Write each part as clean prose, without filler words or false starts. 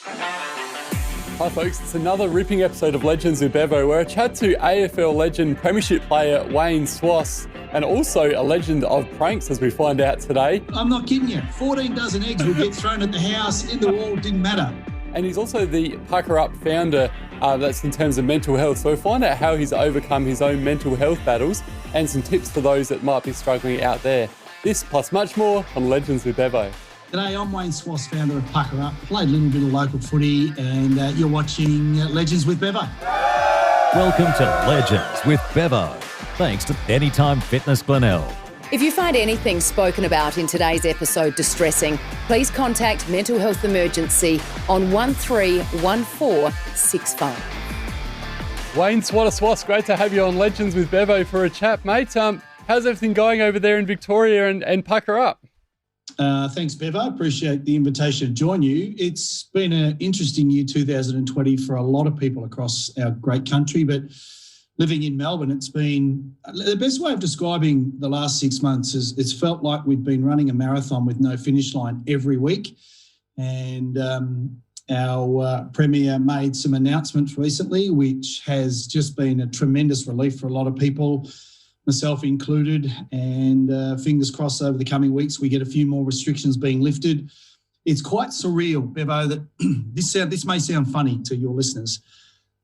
Hi folks, it's another ripping episode of Legends with Bevo where I chat to AFL legend premiership player Wayne Schwass and also a legend of pranks as we find out today. I'm not kidding you, 14 dozen eggs would get thrown at the house, in the wall, didn't matter. And he's also the PukaUp founder, that's in terms of mental health. So we'll find out how he's overcome his own mental health battles and some tips for those that might be struggling out there. This plus much more on Legends with Bevo. G'day, I'm Wayne Schwass, founder of PukaUp. Played a little bit of local footy and you're watching Legends with Bevo. Welcome to Legends with Bevo. Thanks to Anytime Fitness Glenelg. If you find anything spoken about in today's episode distressing, please contact Mental Health Emergency on 131465. Wayne Swatta Schwass, great to have you on Legends with Bevo for a chat, mate. How's everything going over there in Victoria and PukaUp? Thanks, Bevo. Appreciate the invitation to join you. It's been an interesting year, 2020, for a lot of people across our great country, but living in Melbourne, it's been the best way of describing the last 6 months is it's felt like we've been running a marathon with no finish line every week. And our Premier made some announcements recently, which has just been a tremendous relief for a lot of people, myself included, and fingers crossed over the coming weeks we get a few more restrictions being lifted. It's quite surreal, Bevo, that this may sound funny to your listeners,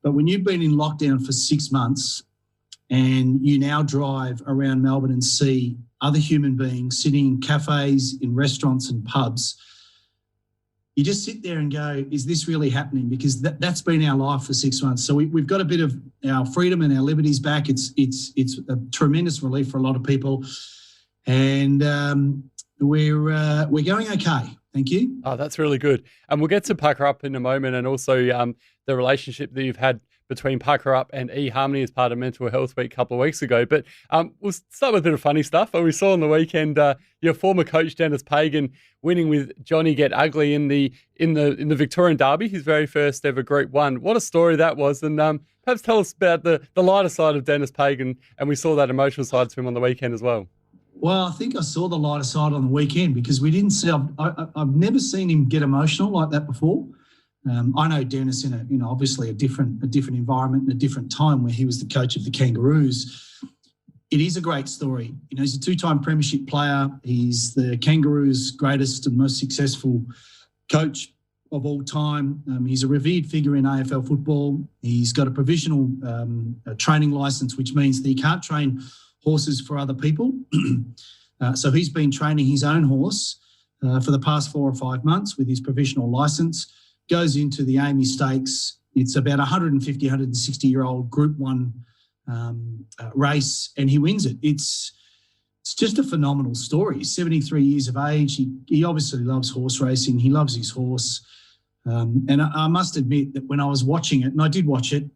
but when you've been in lockdown for 6 months and you now drive around Melbourne and see other human beings sitting in cafes, in restaurants and pubs, you just sit there and go, is this really happening? Because that's been our life for 6 months. So we've got a bit of our freedom and our liberties back. It's a tremendous relief for a lot of people. And we're going okay. Thank you. Oh, that's really good. And we'll get to PukaUp in a moment and also the relationship that you've had between PukaUp and eHarmony as part of Mental Health Week a couple of weeks ago. But we'll start with a bit of funny stuff. We saw on the weekend your former coach, Dennis Pagan, winning with Johnny Get Ugly in the Victorian Derby, his very first ever Group 1. What a story that was. And perhaps tell us about the lighter side of Dennis Pagan. And we saw that emotional side to him on the weekend as well. Well, I think I saw the lighter side on the weekend because we didn't see. I've never seen him get emotional like that before. I know Dennis in obviously a different environment and a different time where he was the coach of the Kangaroos. It is a great story. He's a two-time premiership player. He's the Kangaroos' greatest and most successful coach of all time. He's a revered figure in AFL football. He's got a provisional training license, which means that he can't train horses for other people. So he's been training his own horse for the past 4 or 5 months with his provisional license. Goes into the Amy Stakes. It's about 150, 160-year-old Group 1 race, and he wins it. It's just a phenomenal story. He's 73 years of age. He obviously loves horse racing. He loves his horse. And I must admit that when I was watching it, and I did watch it,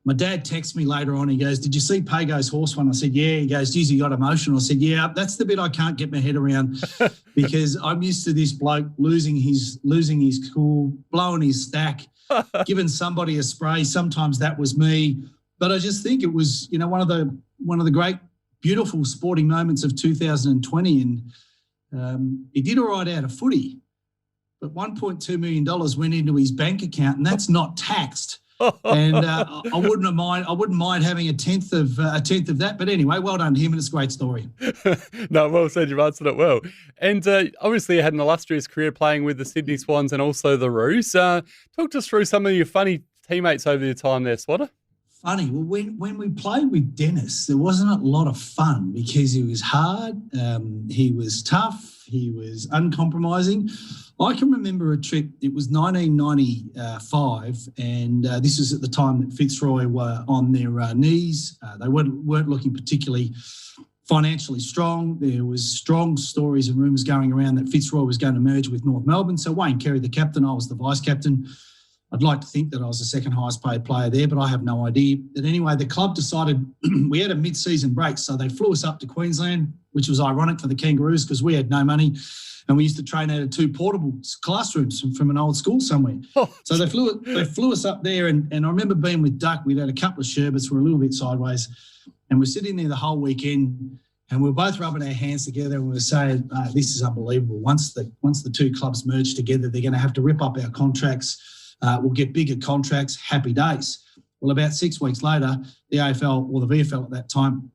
my dad texted me later on. He goes, "Did you see Pago's horse one?" I said, "Yeah." He goes, "Geez, he got emotional." I said, "Yeah, that's the bit I can't get my head around because I'm used to this bloke losing his cool, blowing his stack, giving somebody a spray. Sometimes that was me, but I just think it was, one of the great, beautiful sporting moments of 2020. And he did all right out of footy, but $1.2 million went into his bank account, and that's not taxed. And I wouldn't mind having a tenth of that. But anyway, well done to him, and it's a great story. No, well said. You've answered it well. And obviously, you had an illustrious career playing with the Sydney Swans and also the Roos. Talk us through some of your funny teammates over your time there, Swatter. Funny. Well, when we played with Dennis, there wasn't a lot of fun because he was hard, he was tough, he was uncompromising. I can remember a trip, it was 1995, and this was at the time that Fitzroy were on their knees. They weren't looking particularly financially strong. There was strong stories and rumours going around that Fitzroy was going to merge with North Melbourne. So Wayne Kerry, the captain, I was the vice-captain. I'd like to think that I was the second highest paid player there, but I have no idea. But anyway, the club decided we had a mid-season break, so they flew us up to Queensland, which was ironic for the Kangaroos because we had no money. And we used to train out of 2 portable classrooms from an old school somewhere. So they flew us up there, and I remember being with Duck. We'd had a couple of sherbets, we're a little bit sideways, and we're sitting there the whole weekend. And we were both rubbing our hands together and we were saying, this is unbelievable. Once the two clubs merge together, they're going to have to rip up our contracts. We'll get bigger contracts, happy days. Well, about 6 weeks later, the AFL, or the VFL at that time,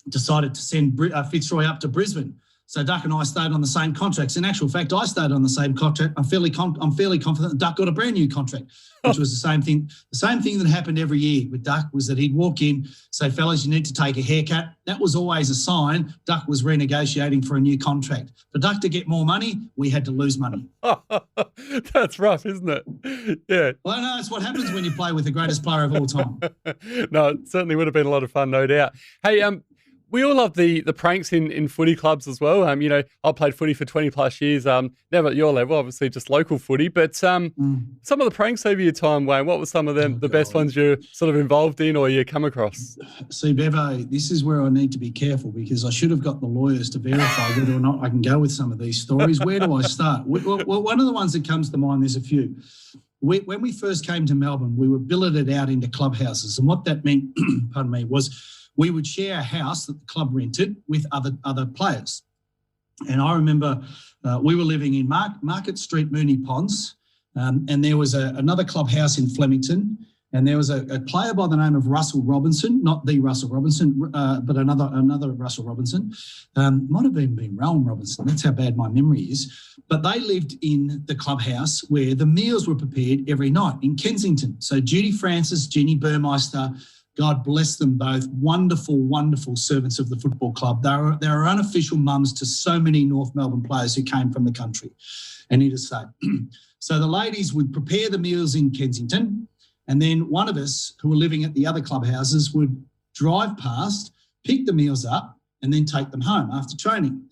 decided to send Fitzroy up to Brisbane. So Duck and I stayed on the same contracts. In actual fact, I stayed on the same contract. I'm fairly confident that Duck got a brand new contract, which was the same thing. The same thing that happened every year with Duck was that he'd walk in, say, fellas, you need to take a haircut. That was always a sign Duck was renegotiating for a new contract. For Duck to get more money, we had to lose money. That's rough, isn't it? Yeah. Well, no, it's what happens when you play with the greatest player of all time. No, it certainly would have been a lot of fun, no doubt. Hey, we all love the pranks in footy clubs as well. I played footy for 20 plus years, never at your level, obviously just local footy, but some of the pranks over your time, Wayne, what were some of them, the best ones you're sort of involved in or you come across? See, Bevo, this is where I need to be careful because I should have got the lawyers to verify whether or not I can go with some of these stories. Where do I start? Well, one of the ones that comes to mind, there's a few. When we first came to Melbourne, we were billeted out into clubhouses, and what that meant, pardon me, was we would share a house that the club rented with other players. And I remember we were living in Market Street, Moonee Ponds, and there was another clubhouse in Flemington, and there was a player by the name of Russell Robinson, not the Russell Robinson, but another Russell Robinson. Might have even been Rowan Robinson. That's how bad my memory is. But they lived in the clubhouse where the meals were prepared every night in Kensington. So Judy Francis, Jeannie Burmeister, God bless them both. Wonderful, wonderful servants of the football club. They were unofficial mums to so many North Melbourne players who came from the country. And need to say, so the ladies would prepare the meals in Kensington, and then one of us who were living at the other clubhouses would drive past, pick the meals up, and then take them home after training.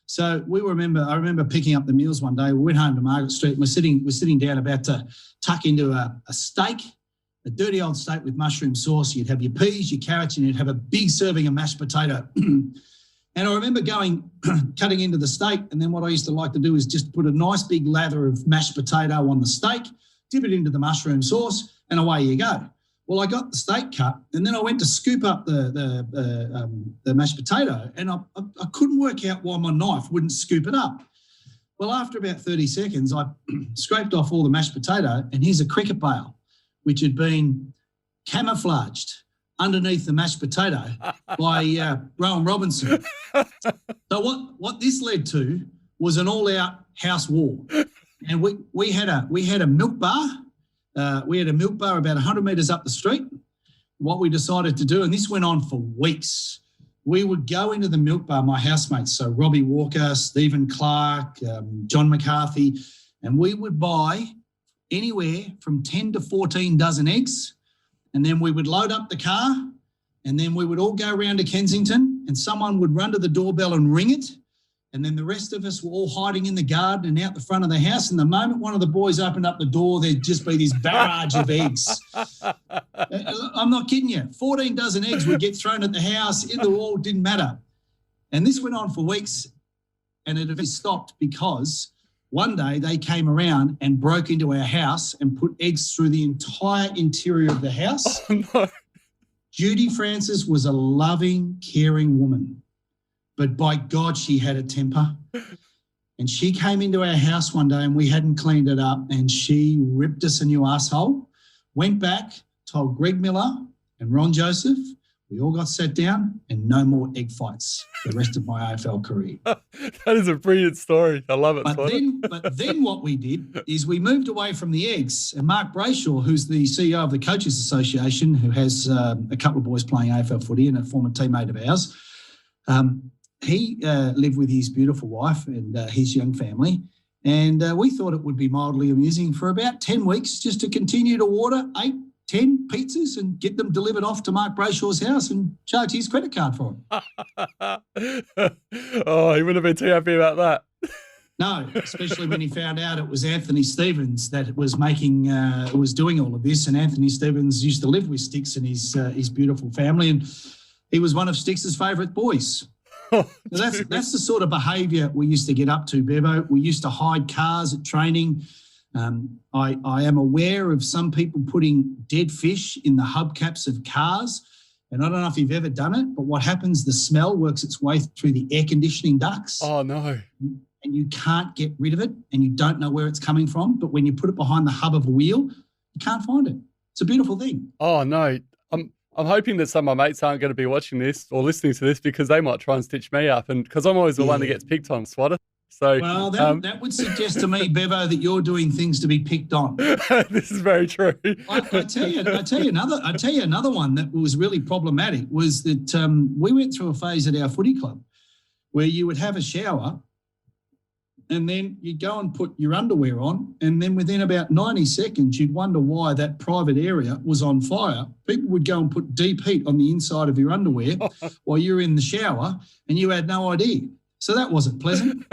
So I remember picking up the meals one day. We went home to Margaret Street, and we're sitting down about to tuck into a steak. A dirty old steak with mushroom sauce. You'd have your peas, your carrots, and you'd have a big serving of mashed potato. And I remember cutting into the steak, and then what I used to like to do is just put a nice big lather of mashed potato on the steak, dip it into the mushroom sauce, and away you go. Well, I got the steak cut, and then I went to scoop up the mashed potato, and I couldn't work out why my knife wouldn't scoop it up. Well, after about 30 seconds, I scraped off all the mashed potato, and here's a cricket bale, which had been camouflaged underneath the mashed potato by Rowan Robinson. So what this led to was an all-out house war, and we had a milk bar. We had a milk bar about 100 metres up the street. What we decided to do, and this went on for weeks, we would go into the milk bar, my housemates, so Robbie Walker, Stephen Clark, John McCarthy, and we would buy anywhere from 10 to 14 dozen eggs, and then we would load up the car, and then we would all go around to Kensington, and someone would run to the doorbell and ring it, and then the rest of us were all hiding in the garden and out the front of the house, and the moment one of the boys opened up the door, there'd just be this barrage of eggs. I'm not kidding you. 14 dozen eggs would get thrown at the house, in the wall, didn't matter. And this went on for weeks, and it stopped because one day they came around and broke into our house and put eggs through the entire interior of the house. Oh, no. Judy Francis was a loving, caring woman, but by God, she had a temper. And she came into our house one day and we hadn't cleaned it up, and she ripped us a new asshole, went back, told Greg Miller and Ron Joseph. We all got sat down, and no more egg fights for the rest of my AFL career. That is a brilliant story. I love it. But then what we did is we moved away from the eggs, and Mark Brayshaw, who's the CEO of the Coaches Association, who has a couple of boys playing AFL footy and a former teammate of ours, he lived with his beautiful wife and his young family, and we thought it would be mildly amusing for about 10 weeks just to continue to order 8-10 pizzas and get them delivered off to Mark Brayshaw's house and charge his credit card for them. Oh, he wouldn't have been too happy about that. No, especially when he found out it was Anthony Stevens that was was doing all of this. And Anthony Stevens used to live with Sticks and his beautiful family, and he was one of Sticks's favourite boys. So that's the sort of behaviour we used to get up to, Bevo. We used to hide cars at training. I am aware of some people putting dead fish in the hubcaps of cars And I don't know if you've ever done it, but what happens, the smell works its way through the air conditioning ducts. Oh, no. And you can't get rid of it, and you don't know where it's coming from. But when you put it behind the hub of a wheel, you can't find it. It's a beautiful thing. Oh, no. I'm hoping that some of my mates aren't going to be watching this or listening to this, because they might try and stitch me up, and because I'm always the one that gets picked on, Swatter. So, well, that would suggest to me, Bevo, that you're doing things to be picked on. This is very true. I tell you another one that was really problematic was that we went through a phase at our footy club where you would have a shower, and then you'd go and put your underwear on, and then within about 90 seconds, you'd wonder why that private area was on fire. People would go and put deep heat on the inside of your underwear while you're in the shower, and you had no idea. So that wasn't pleasant.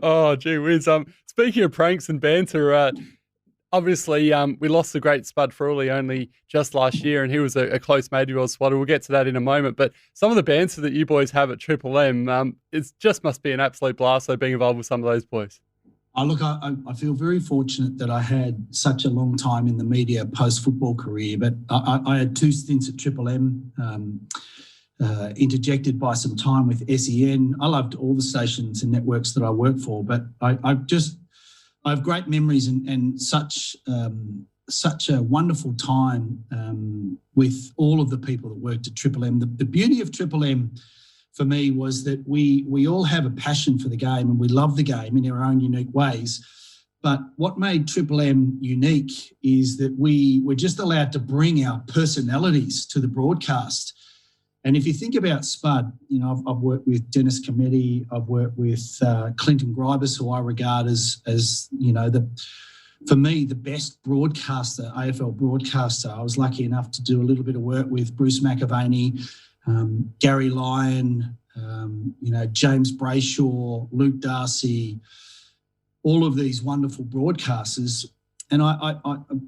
Oh, gee whiz. Speaking of pranks and banter, obviously we lost the great Spud Frawley only just last year, and he was a close mate of yours, Swatter. We'll get to that in a moment. But some of the banter that you boys have at Triple M, it just must be an absolute blast, though, being involved with some of those boys. Oh, look, I feel very fortunate that I had such a long time in the media post-football career, but I had 2 stints at Triple M, interjected by some time with SEN. I loved all the stations and networks that I worked for, but I have great memories and such a wonderful time with all of the people that worked at Triple M. The beauty of Triple M for me was that we all have a passion for the game, and we love the game in our own unique ways. But what made Triple M unique is that we were just allowed to bring our personalities to the broadcast. And if you think about Spud, I've worked with Dennis Cometti, I've worked with Clinton Gribus, who I regard as for me, the best broadcaster, AFL broadcaster. I was lucky enough to do a little bit of work with Bruce McAvaney, Gary Lyon, James Brayshaw, Luke Darcy, all of these wonderful broadcasters. And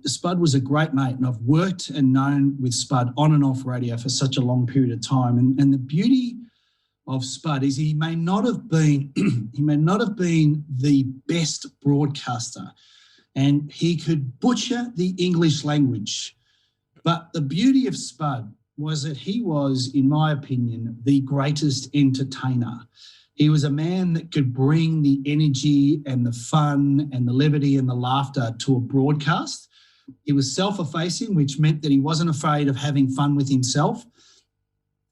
Spud was a great mate, and I've worked and known with Spud on and off radio for such a long period of time. And the beauty of Spud is he may not have been the best broadcaster, and he could butcher the English language. But the beauty of Spud was that he was, in my opinion, the greatest entertainer. He was a man that could bring the energy and the fun and the levity and the laughter to a broadcast. He was self-effacing, which meant that he wasn't afraid of having fun with himself.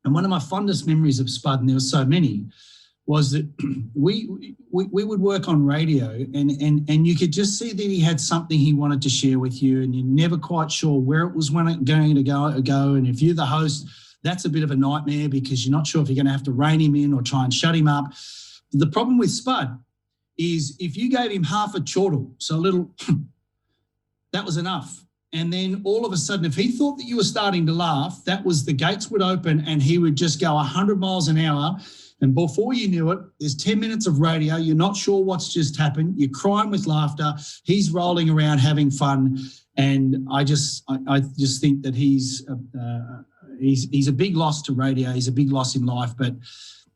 And one of my fondest memories of Spud, and there were so many, was that we would work on radio, and you could just see that he had something he wanted to share with you, and you're never quite sure where it was going to go. And if you're the host, that's a bit of a nightmare because you're not sure if you're going to have to rein him in or try and shut him up. The problem with Spud is if you gave him half a chortle, so a little, that was enough. And then all of a sudden, if he thought that you were starting to laugh, that was the gates would open and he would just go 100 miles an hour. And before you knew it, there's 10 minutes of radio. You're not sure what's just happened. You're crying with laughter. He's rolling around having fun. And I just think that he's a big loss to radio. He's a big loss in life, but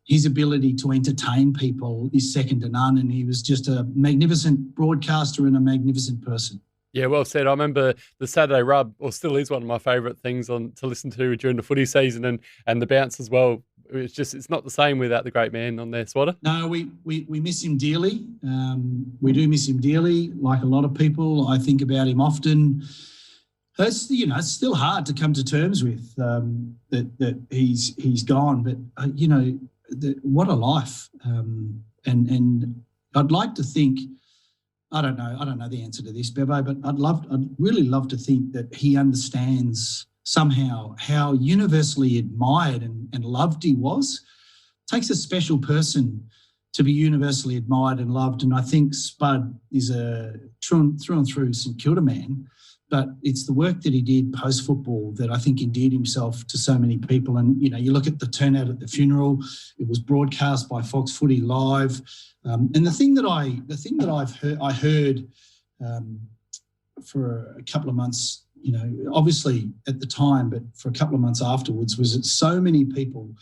his ability to entertain people is second to none. And he was just a magnificent broadcaster and a magnificent person. Yeah, well said. I remember the Saturday Rub, or still is one of my favourite things to listen to during the footy season, and the bounce as well. It's not the same without the great man on there, Swatter. No, we miss him dearly. We do miss him dearly. Like a lot of people, I think about him often. It's still hard to come to terms with that he's gone. But what a life. And I'd like to think. I don't know the answer to this, Bevo, but I'd really love to think that he understands somehow how universally admired and loved he was. It takes a special person to be universally admired and loved, and I think Spud is a through and through St Kilda man, but it's the work that he did post-football that I think endeared himself to so many people. And, you look at the turnout at the funeral, it was broadcast by Fox Footy Live. And the thing that I heard for a couple of months, obviously at the time, but for a couple of months afterwards, was that so many people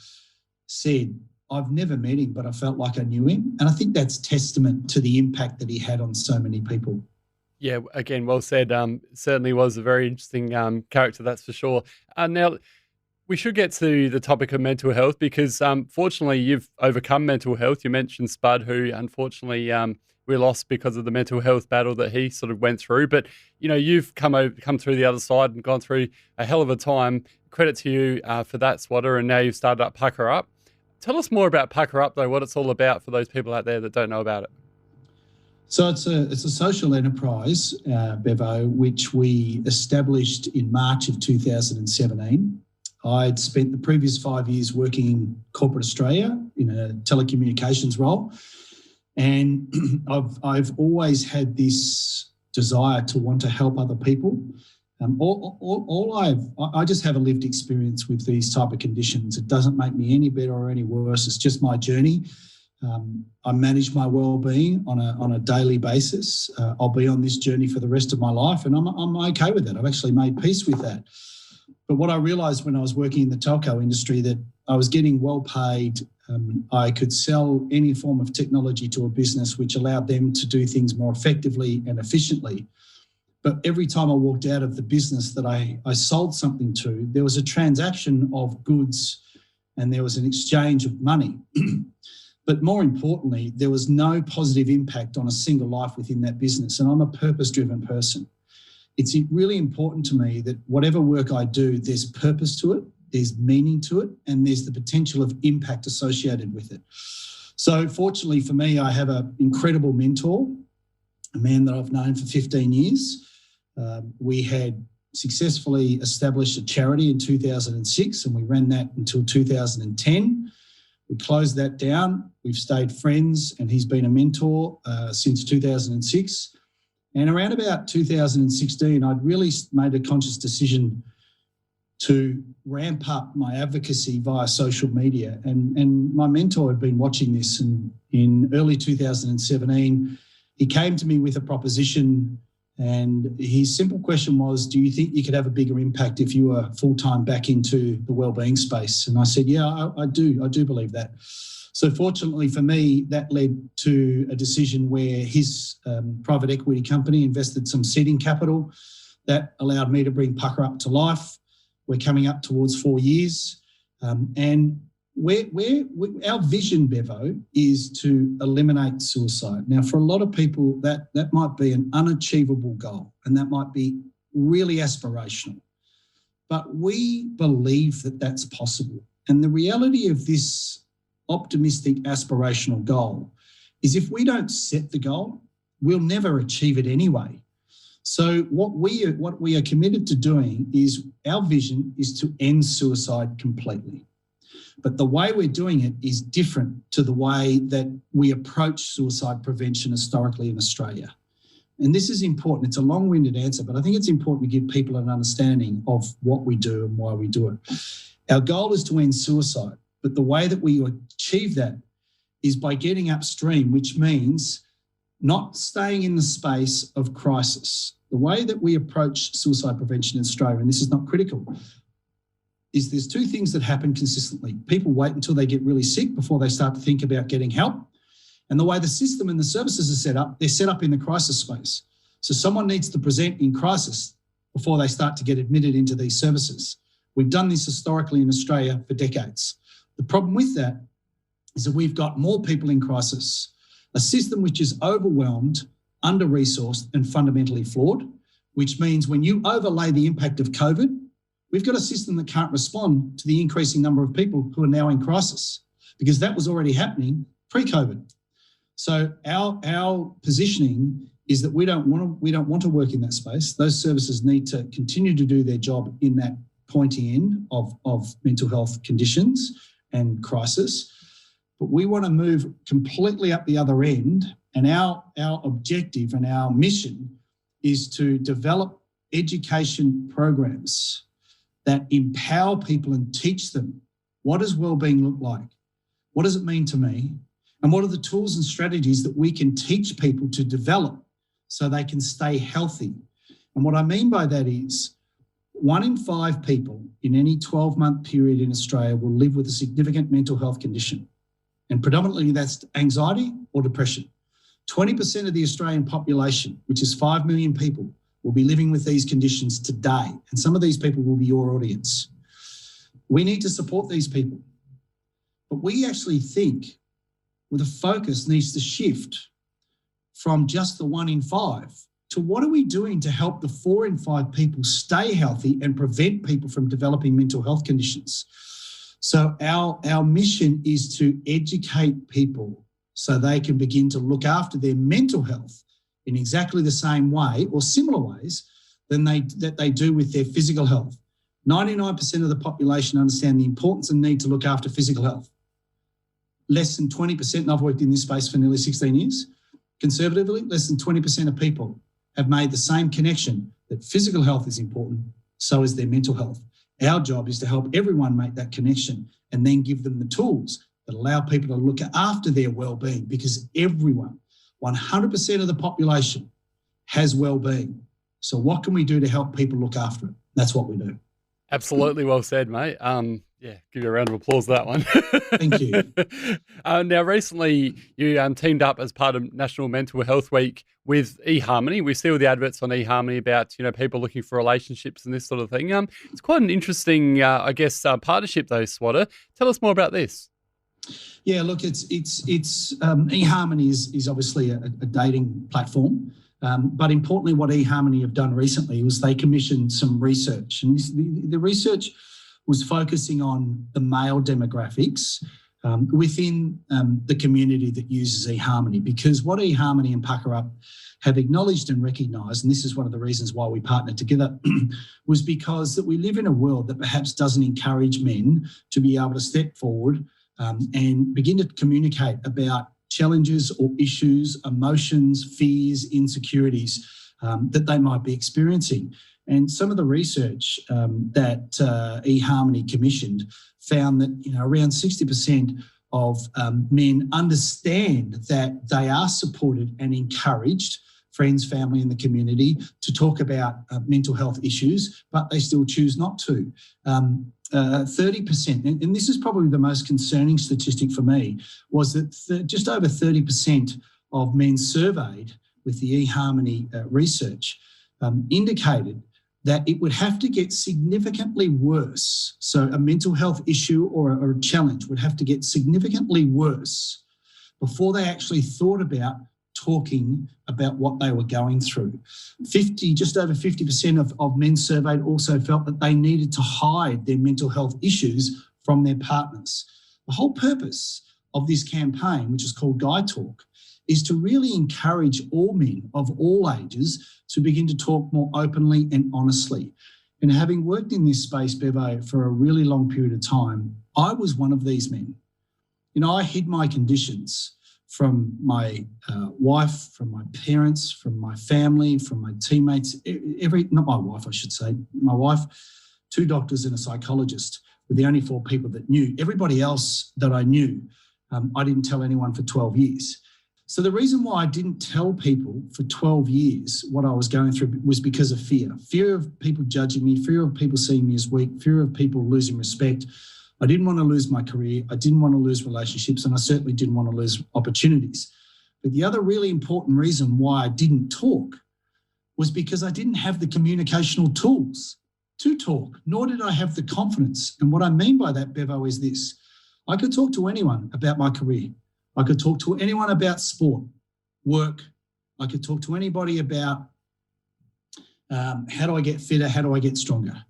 said, I've never met him, but I felt like I knew him. And I think that's testament to the impact that he had on so many people. Yeah, again, well said. Certainly was a very interesting character, that's for sure. Now, we should get to the topic of mental health because fortunately you've overcome mental health. You mentioned Spud, who unfortunately we lost because of the mental health battle that he sort of went through. But, you know, you've come through the other side and gone through a hell of a time. Credit to you for that, Swatta, and now you've started up PukaUp. Tell us more about PukaUp, though, what it's all about for those people out there that don't know about it. So it's a social enterprise, Bevo, which we established in March of 2017. I'd spent the previous 5 years working in corporate Australia in a telecommunications role, and I've always had this desire to want to help other people. I just have a lived experience with these type of conditions. It doesn't make me any better or any worse. It's just my journey. I manage my well-being on a daily basis. I'll be on this journey for the rest of my life, and I'm okay with that. I've actually made peace with that. But what I realised when I was working in the telco industry, that I was getting well paid. I could sell any form of technology to a business which allowed them to do things more effectively and efficiently. But every time I walked out of the business that I sold something to, there was a transaction of goods and there was an exchange of money. But more importantly, there was no positive impact on a single life within that business. And I'm a purpose-driven person. It's really important to me that whatever work I do, there's purpose to it, there's meaning to it, and there's the potential of impact associated with it. So fortunately for me, I have an incredible mentor, a man that I've known for 15 years. We had successfully established a charity in 2006 and we ran that until 2010. We closed that down. We've stayed friends and he's been a mentor since 2006. And around about 2016, I'd really made a conscious decision to ramp up my advocacy via social media. And my mentor had been watching this, and in early 2017, he came to me with a proposition, and his simple question was, do you think you could have a bigger impact if you were full-time back into the wellbeing space? And I said, yeah, I do believe that. So fortunately for me, that led to a decision where his private equity company invested some seeding capital that allowed me to bring PukaUp to life. We're coming up towards 4 years. And our vision, Bevo, is to eliminate suicide. Now, for a lot of people, that might be an unachievable goal and that might be really aspirational. But we believe that that's possible. And the reality of this optimistic aspirational goal is if we don't set the goal, we'll never achieve it anyway. So what we are committed to doing is our vision is to end suicide completely. But the way we're doing it is different to the way that we approach suicide prevention historically in Australia. And this is important. It's a long-winded answer, but I think it's important to give people an understanding of what we do and why we do it. Our goal is to end suicide, but the way that we achieve that is by getting upstream, which means not staying in the space of crisis. The way that we approach suicide prevention in Australia, and this is not critical, is there's two things that happen consistently. People wait until they get really sick before they start to think about getting help. And the way the system and the services are set up, they're set up in the crisis space. So someone needs to present in crisis before they start to get admitted into these services. We've done this historically in Australia for decades. The problem with that is that we've got more people in crisis, a system which is overwhelmed, under-resourced and fundamentally flawed, which means when you overlay the impact of COVID, we've got a system that can't respond to the increasing number of people who are now in crisis because that was already happening pre-COVID. So our positioning is that we don't want to work in that space. Those services need to continue to do their job in that pointy end of mental health conditions and crisis. But we want to move completely up the other end, and our objective and our mission is to develop education programs that empower people and teach them what does wellbeing look like, what does it mean to me, and what are the tools and strategies that we can teach people to develop so they can stay healthy. And what I mean by that is 1 in 5 people in any 12-month period in Australia will live with a significant mental health condition. And predominantly that's anxiety or depression. 20% of the Australian population, which is 5 million people, will be living with these conditions today. And some of these people will be your audience. We need to support these people. But we actually think the focus needs to shift from just the 1 in 5 to what are we doing to help the 4 in 5 people stay healthy and prevent people from developing mental health conditions. So our mission is to educate people so they can begin to look after their mental health in exactly the same way or similar ways that they do with their physical health. 99% of the population understand the importance and need to look after physical health. Less than 20%, and I've worked in this space for nearly 16 years, conservatively, less than 20% of people have made the same connection that physical health is important, so is their mental health. Our job is to help everyone make that connection and then give them the tools that allow people to look after their well-being, because everyone, 100% of the population has well-being. So what can we do to help people look after it? That's what we do. Absolutely well said, mate. Yeah, give you a round of applause for that one. Thank you. Now, recently you teamed up as part of National Mental Health Week with eHarmony. We see all the adverts on eHarmony about, people looking for relationships and this sort of thing. It's quite an interesting, partnership though, Swatta. Tell us more about this. Yeah, look, it's eHarmony is obviously a dating platform. But importantly, what eHarmony have done recently was they commissioned some research. And the research was focusing on the male demographics within the community that uses eHarmony. Because what eHarmony and PukaUp have acknowledged and recognised, and this is one of the reasons why we partnered together, was because that we live in a world that perhaps doesn't encourage men to be able to step forward and begin to communicate about challenges or issues, emotions, fears, insecurities that they might be experiencing. And some of the research that eHarmony commissioned found that around 60% of men understand that they are supported and encouraged, friends, family in the community, to talk about mental health issues, but they still choose not to. 30%, and this is probably the most concerning statistic for me, was that just over 30% of men surveyed with the eHarmony research indicated that it would have to get significantly worse. So a mental health issue or a challenge would have to get significantly worse before they actually thought about talking about what they were going through. Just over 50% of men surveyed also felt that they needed to hide their mental health issues from their partners. The whole purpose of this campaign, which is called Guy Talk, is to really encourage all men of all ages to begin to talk more openly and honestly. And having worked in this space, Bevo, for a really long period of time, I was one of these men. I hid my conditions from my wife, from my parents, from my family, from my teammates, not my wife, I should say. My wife, 2 doctors and a psychologist were the only 4 people that knew. Everybody else that I knew, I didn't tell anyone for 12 years. So the reason why I didn't tell people for 12 years what I was going through was because of fear. Fear of people judging me, fear of people seeing me as weak, fear of people losing respect. I didn't want to lose my career. I didn't want to lose relationships, and I certainly didn't want to lose opportunities. But the other really important reason why I didn't talk was because I didn't have the communicational tools to talk, nor did I have the confidence. And what I mean by that, Bevo, is this. I could talk to anyone about my career. I could talk to anyone about sport, work. I could talk to anybody about how do I get fitter, how do I get stronger.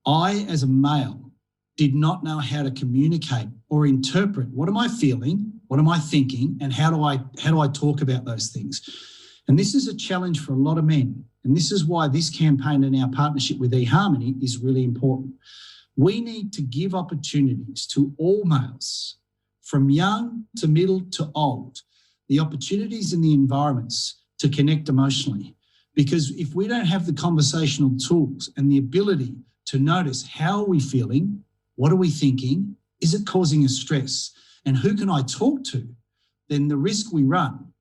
I, as a male, did not know how to communicate or interpret what am I feeling, what am I thinking, and how do I talk about those things. And this is a challenge for a lot of men. And this is why this campaign and our partnership with eHarmony is really important. We need to give opportunities to all males, from young to middle to old, the opportunities and the environments to connect emotionally. Because if we don't have the conversational tools and the ability to notice how are we feeling, what are we thinking, is it causing us stress, and who can I talk to, then the risk we run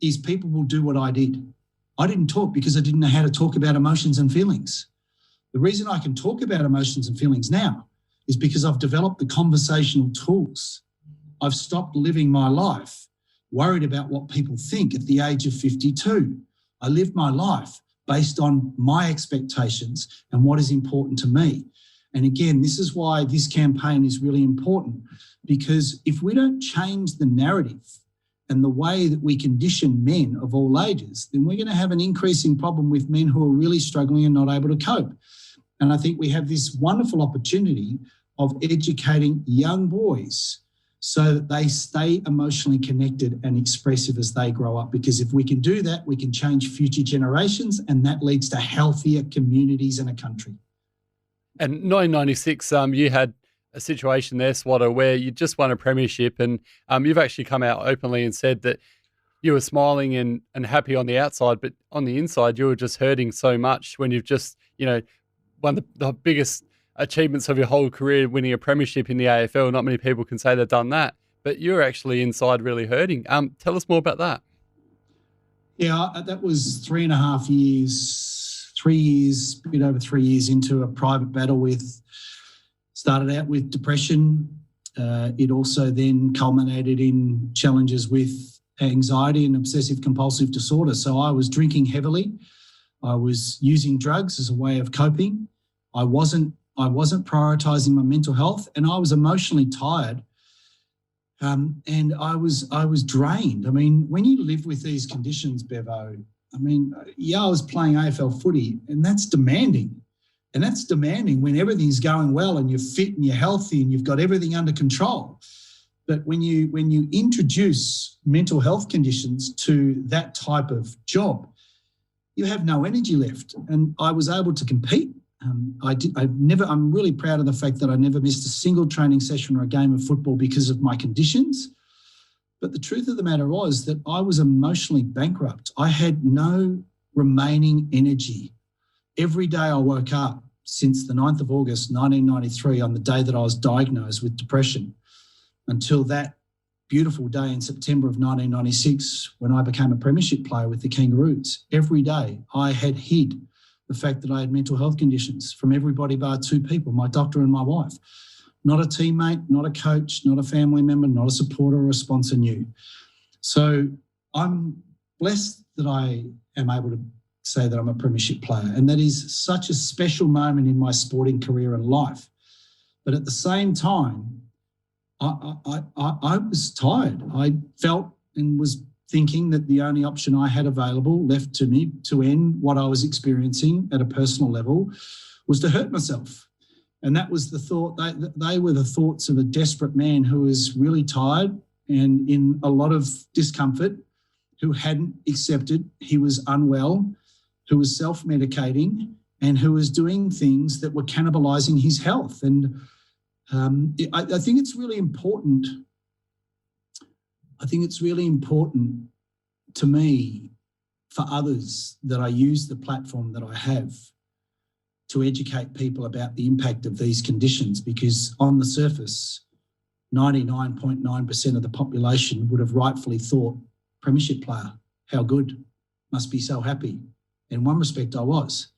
is people will do what I did. I didn't talk because I didn't know how to talk about emotions and feelings. The reason I can talk about emotions and feelings now is because I've developed the conversational tools. I've stopped living my life worried about what people think at the age of 52. I lived my life based on my expectations and what is important to me. And again, this is why this campaign is really important, because if we don't change the narrative and the way that we condition men of all ages, then we're going to have an increasing problem with men who are really struggling and not able to cope. And I think we have this wonderful opportunity of educating young boys so that they stay emotionally connected and expressive as they grow up. Because if we can do that, we can change future generations, and that leads to healthier communities and a country. And 1996, you had a situation there, Swatta, where you just won a premiership, and you've actually come out openly and said that you were smiling and happy on the outside, but on the inside you were just hurting so much when you've just, won the biggest achievements of your whole career, winning a premiership in the AFL. Not many people can say they've done that, but you're actually inside really hurting. Tell us more about that. Yeah, that was 3.5 years. 3 years, a bit over 3 years into a private battle started out with depression. It also then culminated in challenges with anxiety and obsessive compulsive disorder. So I was drinking heavily. I was using drugs as a way of coping. I wasn't prioritising my mental health, and I was emotionally tired. And I was drained. I mean, when you live with these conditions, Bevo, I was playing AFL footy, and that's demanding. And that's demanding when everything's going well and you're fit and you're healthy and you've got everything under control. But when you introduce mental health conditions to that type of job, you have no energy left. And I was able to compete. I'm really proud of the fact that I never missed a single training session or a game of football because of my conditions. But the truth of the matter was that I was emotionally bankrupt. I had no remaining energy. Every day I woke up since the 9th of August, 1993, on the day that I was diagnosed with depression, until that beautiful day in September of 1996 when I became a premiership player with the Kangaroos. Every day I had hid the fact that I had mental health conditions from everybody bar two people, my doctor and my wife. Not a teammate, not a coach, not a family member, not a supporter or a sponsor knew. So I'm blessed that I am able to say that I'm a premiership player, and that is such a special moment in my sporting career and life. But at the same time, I was tired. I felt and was thinking that the only option I had available left to me to end what I was experiencing at a personal level was to hurt myself. And that was the thought. They were the thoughts of a desperate man who was really tired and in a lot of discomfort, who hadn't accepted he was unwell, who was self-medicating, and who was doing things that were cannibalizing his health. And I think it's really important. I think it's really important to me, for others, that I use the platform that I have to educate people about the impact of these conditions, because on the surface, 99.9% of the population would have rightfully thought, premiership player, how good, must be so happy. In one respect, I was.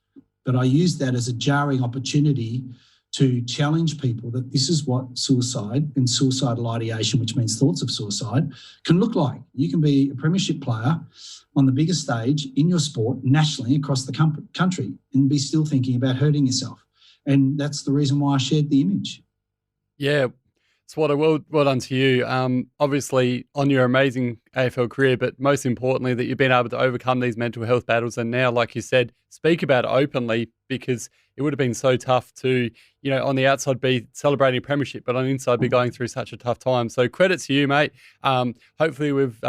But I used that as a jarring opportunity to challenge people that this is what suicide and suicidal ideation, which means thoughts of suicide, can look like. You can be a premiership player on the biggest stage in your sport nationally across the country and be still thinking about hurting yourself. And that's the reason why I shared the image. Yeah. Swatta, well done to you. Obviously on your amazing AFL career, but most importantly that you've been able to overcome these mental health battles, and now, like you said, speak about it openly, because it would have been so tough to, on the outside be celebrating a premiership, but on the inside be going through such a tough time. So credit to you, mate. Hopefully we've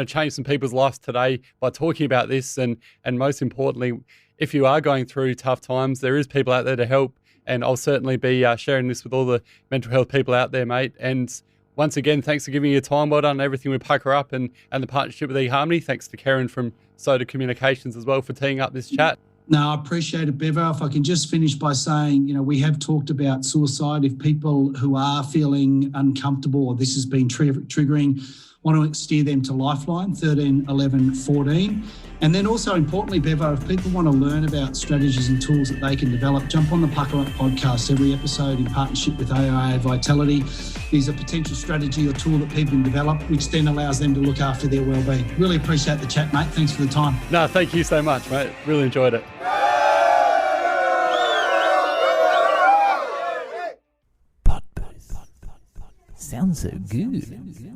changed some people's lives today by talking about this, and most importantly, if you are going through tough times, there is people out there to help. And I'll certainly be sharing this with all the mental health people out there, mate. And once again, thanks for giving your time. Well done on everything with PukaUp and the partnership with eHarmony. Thanks to Keryn from Swatta Communications as well for teeing up this chat. No, I appreciate it, Bevo. If I can just finish by saying, we have talked about suicide. If people who are feeling uncomfortable or this has been triggering, want to steer them to Lifeline, 13 11 14. And then also importantly, Bevo, if people want to learn about strategies and tools that they can develop, jump on the PukaUp podcast. Every episode in partnership with AIA Vitality is a potential strategy or tool that people can develop, which then allows them to look after their wellbeing. Really appreciate the chat, mate. Thanks for the time. No, thank you so much, mate. Really enjoyed it. Sounds so good.